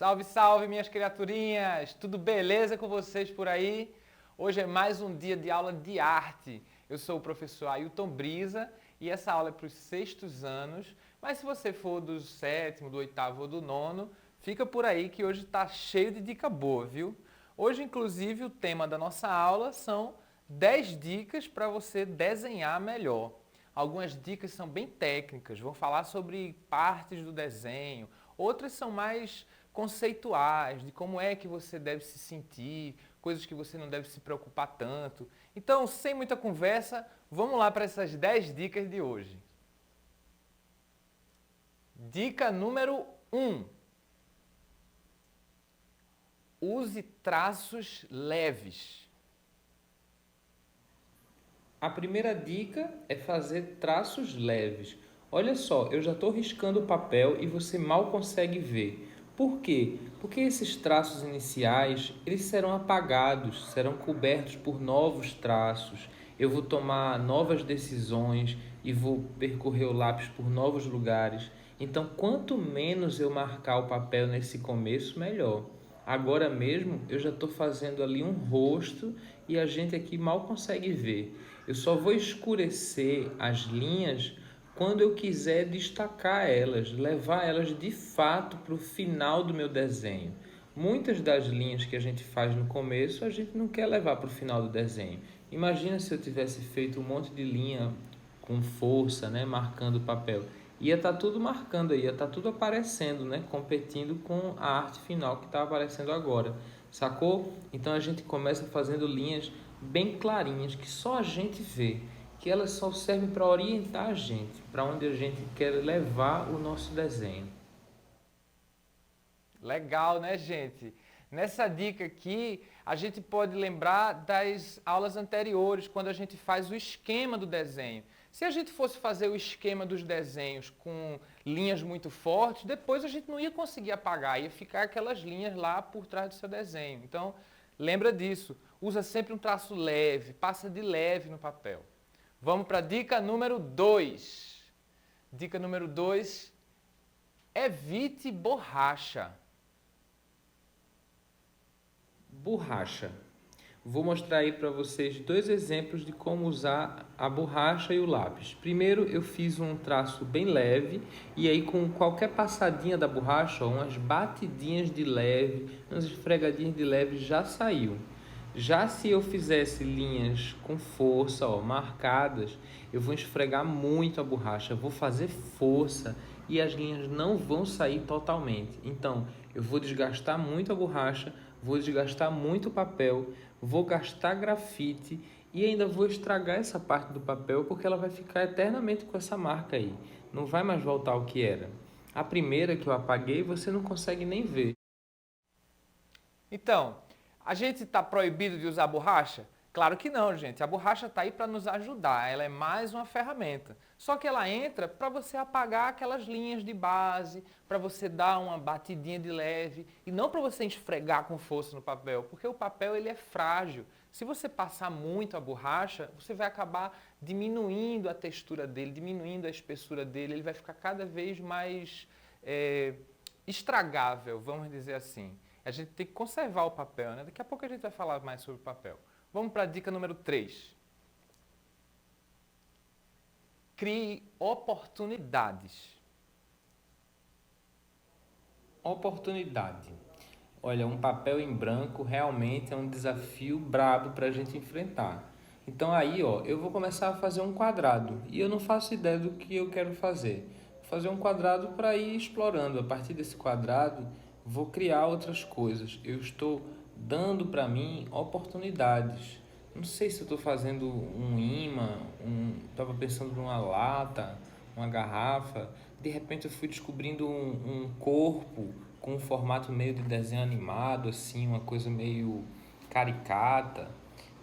Salve, salve, minhas criaturinhas! Tudo beleza com vocês por aí? Hoje é mais um dia de aula de arte. Eu sou o professor Ailton Brisa e essa aula é para os sextos anos, mas se você for do sétimo, do oitavo ou do nono, fica por aí que hoje está cheio de dica boa, viu? Hoje, inclusive, o tema da nossa aula são 10 dicas para você desenhar melhor. Algumas dicas são bem técnicas, vão falar sobre partes do desenho, outras são mais conceituais, de como é que você deve se sentir, coisas que você não deve se preocupar tanto. Então, sem muita conversa, vamos lá para essas 10 dicas de hoje. Dica número 1. Use traços leves. A primeira dica é fazer traços leves. Olha só, eu já estou riscando o papel e você mal consegue ver. Por quê? Porque esses traços iniciais, eles serão apagados, serão cobertos por novos traços. Eu vou tomar novas decisões e vou percorrer o lápis por novos lugares. Então, quanto menos eu marcar o papel nesse começo, melhor. Agora mesmo eu já estou fazendo ali um rosto e a gente aqui mal consegue ver. Eu só vou escurecer as linhas quando eu quiser destacar elas, levar elas de fato para o final do meu desenho. Muitas das linhas que a gente faz no começo, a gente não quer levar para o final do desenho. Imagina se eu tivesse feito um monte de linha com força, né, marcando o papel. Ia estar tudo marcando aí, ia estar tudo aparecendo, né, competindo com a arte final que está aparecendo agora. Sacou? Então a gente começa fazendo linhas bem clarinhas que só a gente vê, que elas só servem para orientar a gente, para onde a gente quer levar o nosso desenho. Legal, né, gente? Nessa dica aqui, a gente pode lembrar das aulas anteriores, quando a gente faz o esquema do desenho. Se a gente fosse fazer o esquema dos desenhos com linhas muito fortes, depois a gente não ia conseguir apagar, ia ficar aquelas linhas lá por trás do seu desenho. Então, lembra disso. Usa sempre um traço leve, passa de leve no papel. Vamos para a dica número 2. Dica número 2, evite borracha. Borracha. Vou mostrar aí para vocês dois exemplos de como usar a borracha e o lápis. Primeiro eu fiz um traço bem leve e aí com qualquer passadinha da borracha, ó, umas batidinhas de leve, umas esfregadinhas de leve já saiu. Já se eu fizesse linhas com força, ó, marcadas, eu vou esfregar muito a borracha, vou fazer força e as linhas não vão sair totalmente. Então, eu vou desgastar muito a borracha, vou desgastar muito o papel, vou gastar grafite e ainda vou estragar essa parte do papel porque ela vai ficar eternamente com essa marca aí. Não vai mais voltar ao que era. A primeira que eu apaguei, você não consegue nem ver. Então, a gente está proibido de usar borracha? Claro que não, gente. A borracha está aí para nos ajudar. Ela é mais uma ferramenta. Só que ela entra para você apagar aquelas linhas de base, para você dar uma batidinha de leve e não para você esfregar com força no papel, porque o papel ele é frágil. Se você passar muito a borracha, você vai acabar diminuindo a textura dele, diminuindo a espessura dele. Ele vai ficar cada vez mais estragável, vamos dizer assim. A gente tem que conservar o papel, né? Daqui a pouco a gente vai falar mais sobre o papel. Vamos para a dica número 3. Crie oportunidades. Oportunidade. Olha, um papel em branco realmente é um desafio brabo para a gente enfrentar. Então aí, ó, eu vou começar a fazer um quadrado e eu não faço ideia do que eu quero fazer. Vou fazer um quadrado para ir explorando. A partir desse quadrado, vou criar outras coisas. Eu estou dando para mim oportunidades. Não sei se eu estou fazendo um imã, estava pensando numa lata, uma garrafa. De repente eu fui descobrindo um corpo com um formato meio de desenho animado, assim, uma coisa meio caricata.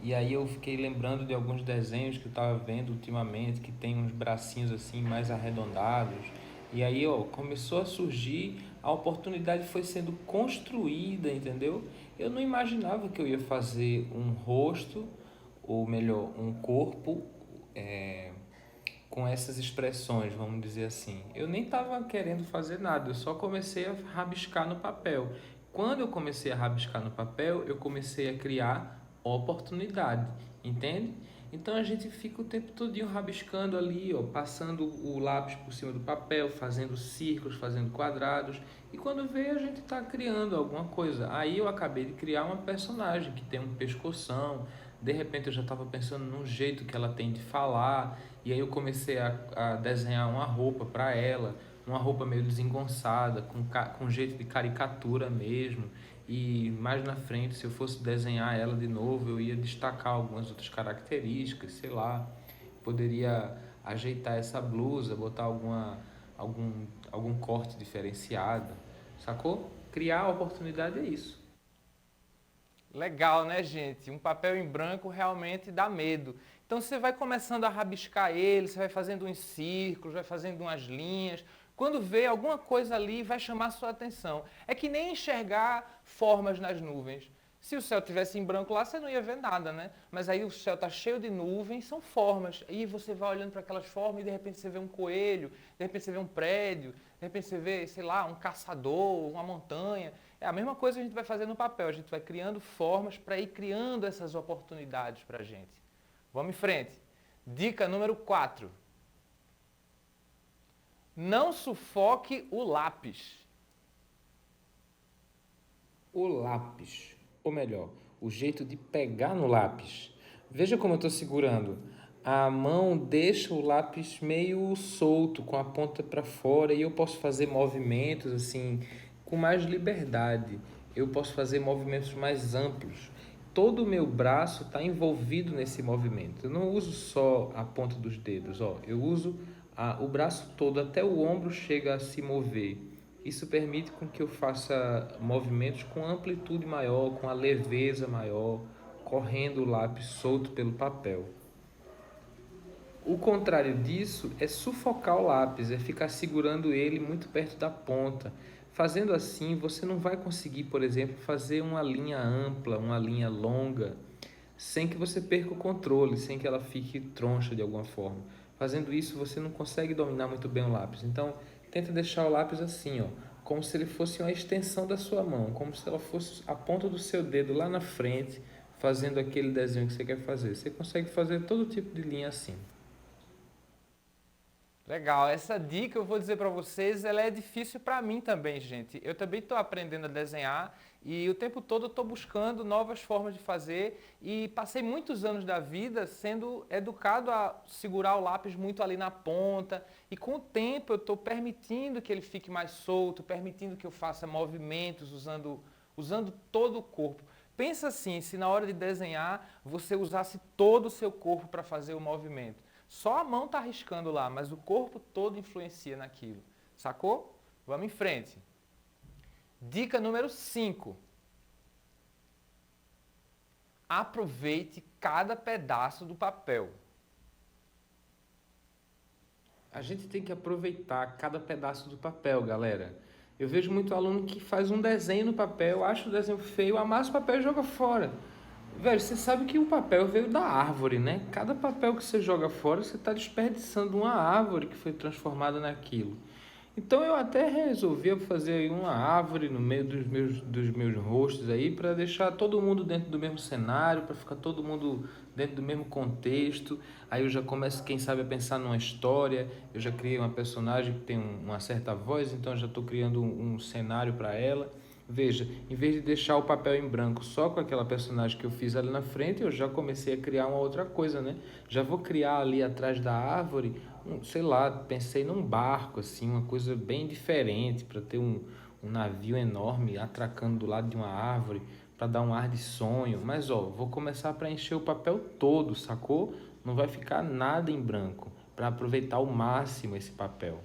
E aí eu fiquei lembrando de alguns desenhos que eu estava vendo ultimamente, que tem uns bracinhos assim mais arredondados. E aí, ó, começou a surgir, a oportunidade foi sendo construída, entendeu? Eu não imaginava que eu ia fazer um rosto, ou melhor, um corpo com essas expressões, vamos dizer assim. Eu nem estava querendo fazer nada, eu só comecei a rabiscar no papel. Quando eu comecei a rabiscar no papel, eu comecei a criar oportunidade, entende? Então a gente fica o tempo todinho rabiscando ali, ó, passando o lápis por cima do papel, fazendo círculos, fazendo quadrados, e quando vê a gente está criando alguma coisa. Aí eu acabei de criar uma personagem que tem um pescoção, de repente eu já estava pensando num jeito que ela tem de falar, e aí eu comecei a desenhar uma roupa para ela, uma roupa meio desengonçada, com jeito de caricatura mesmo. E mais na frente, se eu fosse desenhar ela de novo, eu ia destacar algumas outras características, sei lá. Poderia ajeitar essa blusa, botar algum corte diferenciado, sacou? Criar a oportunidade é isso. Legal, né, gente? Um papel em branco realmente dá medo. Então você vai começando a rabiscar ele, você vai fazendo uns círculos, vai fazendo umas linhas. Quando vê alguma coisa ali, vai chamar a sua atenção. É que nem enxergar formas nas nuvens. Se o céu tivesse em branco lá, você não ia ver nada, né? Mas aí o céu está cheio de nuvens, são formas. E você vai olhando para aquelas formas e de repente você vê um coelho, de repente você vê um prédio, de repente você vê, sei lá, um caçador, uma montanha. É a mesma coisa que a gente vai fazer no papel. A gente vai criando formas para ir criando essas oportunidades para a gente. Vamos em frente. Dica número 4. Não sufoque o lápis. O lápis, ou melhor, o jeito de pegar no lápis. Veja como eu estou segurando. A mão deixa o lápis meio solto, com a ponta para fora, e eu posso fazer movimentos assim com mais liberdade. Eu posso fazer movimentos mais amplos. Todo o meu braço está envolvido nesse movimento. Eu não uso só a ponta dos dedos, ó. Eu uso o braço todo, até o ombro chega a se mover. Isso permite com que eu faça movimentos com amplitude maior, com a leveza maior, correndo o lápis solto pelo papel. O contrário disso é sufocar o lápis, é ficar segurando ele muito perto da ponta. Fazendo assim, você não vai conseguir, por exemplo, fazer uma linha ampla, uma linha longa, sem que você perca o controle, sem que ela fique troncha de alguma forma. Fazendo isso, você não consegue dominar muito bem o lápis. Então, tenta deixar o lápis assim, ó, como se ele fosse uma extensão da sua mão, como se ela fosse a ponta do seu dedo lá na frente, fazendo aquele desenho que você quer fazer. Você consegue fazer todo tipo de linha assim. Legal, essa dica eu vou dizer para vocês, ela é difícil para mim também, gente. Eu também estou aprendendo a desenhar e o tempo todo eu estou buscando novas formas de fazer e passei muitos anos da vida sendo educado a segurar o lápis muito ali na ponta e com o tempo eu estou permitindo que ele fique mais solto, permitindo que eu faça movimentos usando todo o corpo. Pensa assim, se na hora de desenhar você usasse todo o seu corpo para fazer o movimento. Só a mão está arriscando lá, mas o corpo todo influencia naquilo. Sacou? Vamos em frente. Dica número 5. Aproveite cada pedaço do papel. A gente tem que aproveitar cada pedaço do papel, galera. Eu vejo muito aluno que faz um desenho no papel, acha o desenho feio, amassa o papel e joga fora. Velho, você sabe que o papel veio da árvore, né? Cada papel que você joga fora, você está desperdiçando uma árvore que foi transformada naquilo. Então eu até resolvi fazer aí uma árvore no meio dos meus rostos aí para deixar todo mundo dentro do mesmo cenário, para ficar todo mundo dentro do mesmo contexto. Aí eu já começo, quem sabe, a pensar numa história. Eu já criei uma personagem que tem uma certa voz, então eu já estou criando um cenário para ela. Veja, em vez de deixar o papel em branco só com aquela personagem que eu fiz ali na frente, eu já comecei a criar uma outra coisa, né? Já vou criar ali atrás da árvore, sei lá, pensei num barco, assim, uma coisa bem diferente, para ter um navio enorme atracando do lado de uma árvore, para dar um ar de sonho. Mas, ó, vou começar a preencher o papel todo, sacou? Não vai ficar nada em branco, para aproveitar ao máximo esse papel.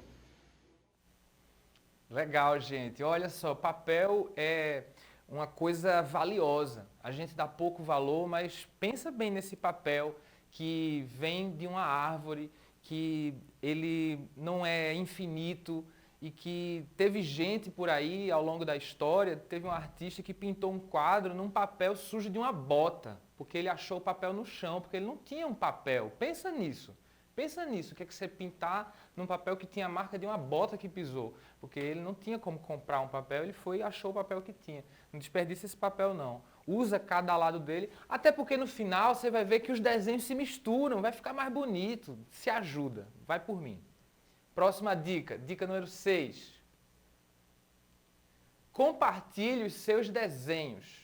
Legal, gente. Olha só, papel é uma coisa valiosa. A gente dá pouco valor, mas pensa bem nesse papel que vem de uma árvore, que ele não é infinito e que teve gente por aí ao longo da história, teve um artista que pintou um quadro num papel sujo de uma bota, porque ele achou o papel no chão, porque ele não tinha um papel. Pensa nisso. Pensa nisso, o que é que você pintar num papel que tinha a marca de uma bota que pisou? Porque ele não tinha como comprar um papel, ele foi e achou o papel que tinha. Não desperdiça esse papel não. Usa cada lado dele, até porque no final você vai ver que os desenhos se misturam, vai ficar mais bonito. Se ajuda, vai por mim. Próxima dica, dica número 6. Compartilhe os seus desenhos.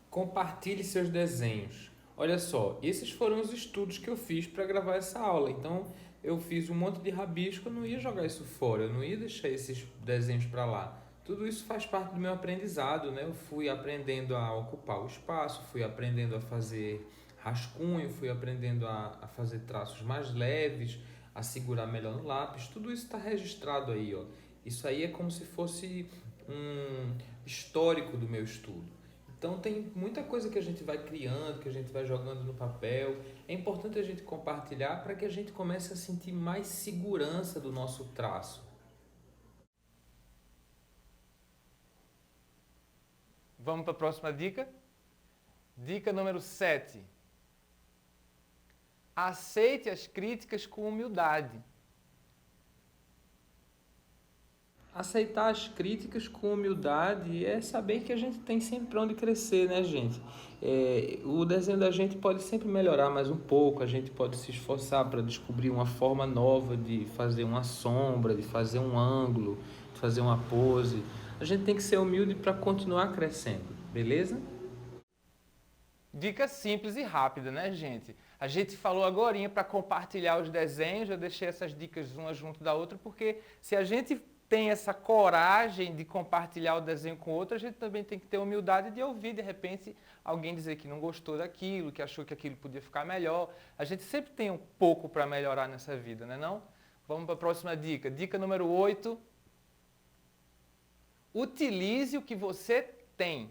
Compartilhe seus desenhos. Olha só, esses foram os estudos que eu fiz para gravar essa aula. Então, eu fiz um monte de rabisco, eu não ia jogar isso fora, eu não ia deixar esses desenhos para lá. Tudo isso faz parte do meu aprendizado, né? Eu fui aprendendo a ocupar o espaço, fui aprendendo a fazer rascunho, fui aprendendo a fazer traços mais leves, a segurar melhor no lápis. Tudo isso está registrado aí, ó. Isso aí é como se fosse um histórico do meu estudo. Então tem muita coisa que a gente vai criando, que a gente vai jogando no papel. É importante a gente compartilhar para que a gente comece a sentir mais segurança do nosso traço. Vamos para a próxima dica? Dica número 7. Aceite as críticas com humildade. Aceitar as críticas com humildade é saber que a gente tem sempre onde crescer, né, gente? O desenho da gente pode sempre melhorar mais um pouco, a gente pode se esforçar para descobrir uma forma nova de fazer uma sombra, de fazer um ângulo, de fazer uma pose. A gente tem que ser humilde para continuar crescendo, beleza? Dica simples e rápida, né, gente? A gente falou agorinha para compartilhar os desenhos, eu deixei essas dicas uma junto da outra, porque se a gente tem essa coragem de compartilhar o desenho com outro, a gente também tem que ter humildade de ouvir, de repente, alguém dizer que não gostou daquilo, que achou que aquilo podia ficar melhor. A gente sempre tem um pouco para melhorar nessa vida, né não? Vamos para a próxima dica. Dica número 8. Utilize o que você tem.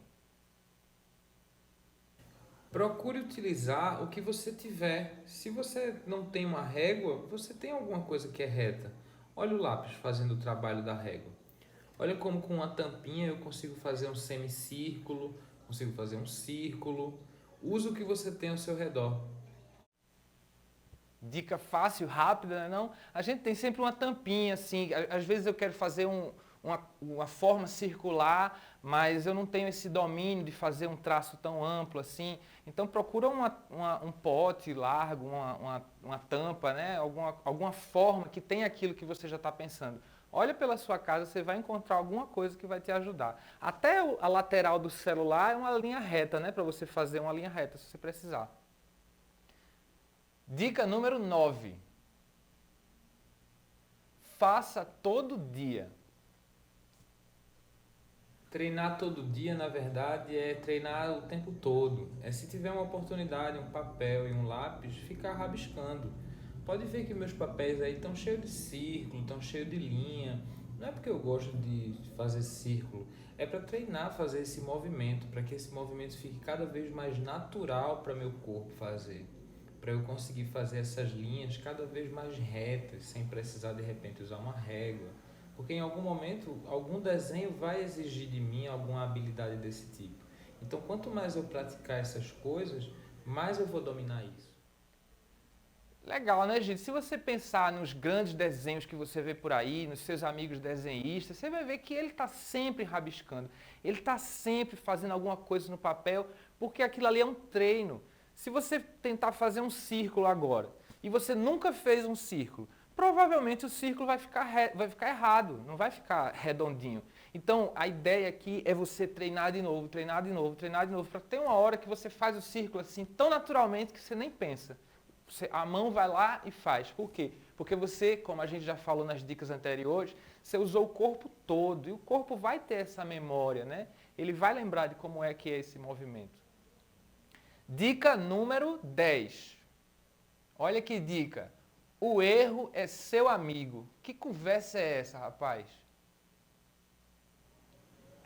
Procure utilizar o que você tiver. Se você não tem uma régua, você tem alguma coisa que é reta. Olha o lápis fazendo o trabalho da régua. Olha como com uma tampinha eu consigo fazer um semicírculo, consigo fazer um círculo. Use o que você tem ao seu redor. Dica fácil, rápida, né não? A gente tem sempre uma tampinha, assim, às vezes eu quero fazer uma forma circular, mas eu não tenho esse domínio de fazer um traço tão amplo assim. Então procura um pote largo, uma tampa, né? Alguma forma que tenha aquilo que você já está pensando. Olha pela sua casa, você vai encontrar alguma coisa que vai te ajudar. Até a lateral do celular é uma linha reta, né? Para você fazer uma linha reta, se você precisar. Dica número 9. Faça todo dia. Treinar todo dia, na verdade, é treinar o tempo todo. Se tiver uma oportunidade, um papel e um lápis, ficar rabiscando. Pode ver que meus papéis aí estão cheios de círculo, estão cheios de linha. Não é porque eu gosto de fazer círculo, é para treinar, fazer esse movimento, para que esse movimento fique cada vez mais natural para meu corpo fazer. Para eu conseguir fazer essas linhas cada vez mais retas, sem precisar de repente usar uma régua. Porque em algum momento, algum desenho vai exigir de mim alguma habilidade desse tipo. Então, quanto mais eu praticar essas coisas, mais eu vou dominar isso. Legal, né, gente? Se você pensar nos grandes desenhos que você vê por aí, nos seus amigos desenhistas, você vai ver que ele está sempre rabiscando. Ele está sempre fazendo alguma coisa no papel, porque aquilo ali é um treino. Se você tentar fazer um círculo agora, e você nunca fez um círculo, provavelmente o círculo vai ficar errado, não vai ficar redondinho. Então, a ideia aqui é você treinar de novo, treinar de novo, treinar de novo, para ter uma hora que você faz o círculo assim tão naturalmente que você nem pensa. A mão vai lá e faz. Por quê? Porque você, como a gente já falou nas dicas anteriores, você usou o corpo todo e o corpo vai ter essa memória, né? Ele vai lembrar de como é que é esse movimento. Dica número 10. Olha que dica. O erro é seu amigo. Que conversa é essa, rapaz?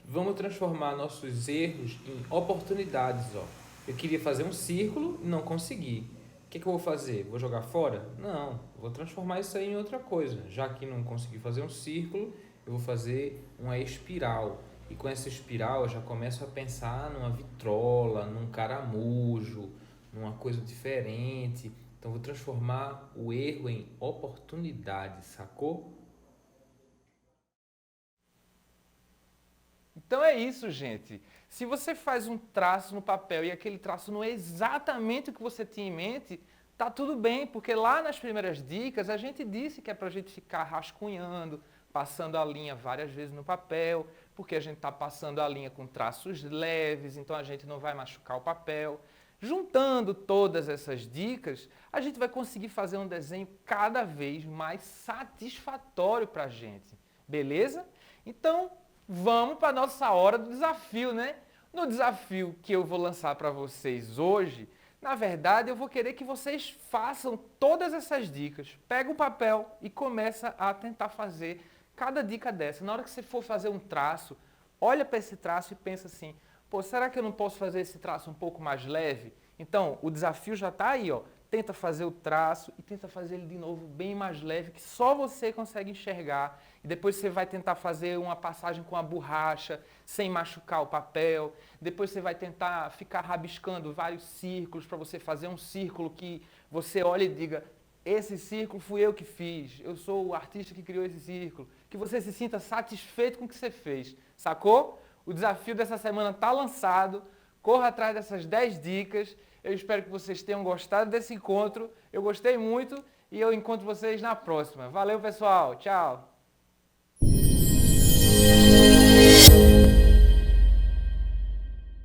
Vamos transformar nossos erros em oportunidades, ó. Eu queria fazer um círculo e não consegui. O que eu vou fazer? Vou jogar fora? Não, vou transformar isso aí em outra coisa. Já que não consegui fazer um círculo, eu vou fazer uma espiral. E com essa espiral eu já começo a pensar numa vitrola, num caramujo, numa coisa diferente. Então, vou transformar o erro em oportunidade, sacou? Então é isso, gente. Se você faz um traço no papel e aquele traço não é exatamente o que você tinha em mente, tá tudo bem, porque lá nas primeiras dicas a gente disse que é para a gente ficar rascunhando, passando a linha várias vezes no papel, porque a gente está passando a linha com traços leves, então a gente não vai machucar o papel. Juntando todas essas dicas, a gente vai conseguir fazer um desenho cada vez mais satisfatório para a gente, beleza? Então, vamos para a nossa hora do desafio, né? No desafio que eu vou lançar para vocês hoje, na verdade, eu vou querer que vocês façam todas essas dicas. Pega o papel e começa a tentar fazer cada dica dessa. Na hora que você for fazer um traço, olha para esse traço e pensa assim, pô, será que eu não posso fazer esse traço um pouco mais leve? Então, o desafio já está aí, ó. Tenta fazer o traço e tenta fazer ele de novo bem mais leve, que só você consegue enxergar. E depois você vai tentar fazer uma passagem com a borracha, sem machucar o papel. Depois você vai tentar ficar rabiscando vários círculos para você fazer um círculo que você olhe e diga, esse círculo fui eu que fiz, eu sou o artista que criou esse círculo. Que você se sinta satisfeito com o que você fez, sacou? O desafio dessa semana está lançado, corra atrás dessas 10 dicas. Eu espero que vocês tenham gostado desse encontro. Eu gostei muito e eu encontro vocês na próxima. Valeu, pessoal. Tchau.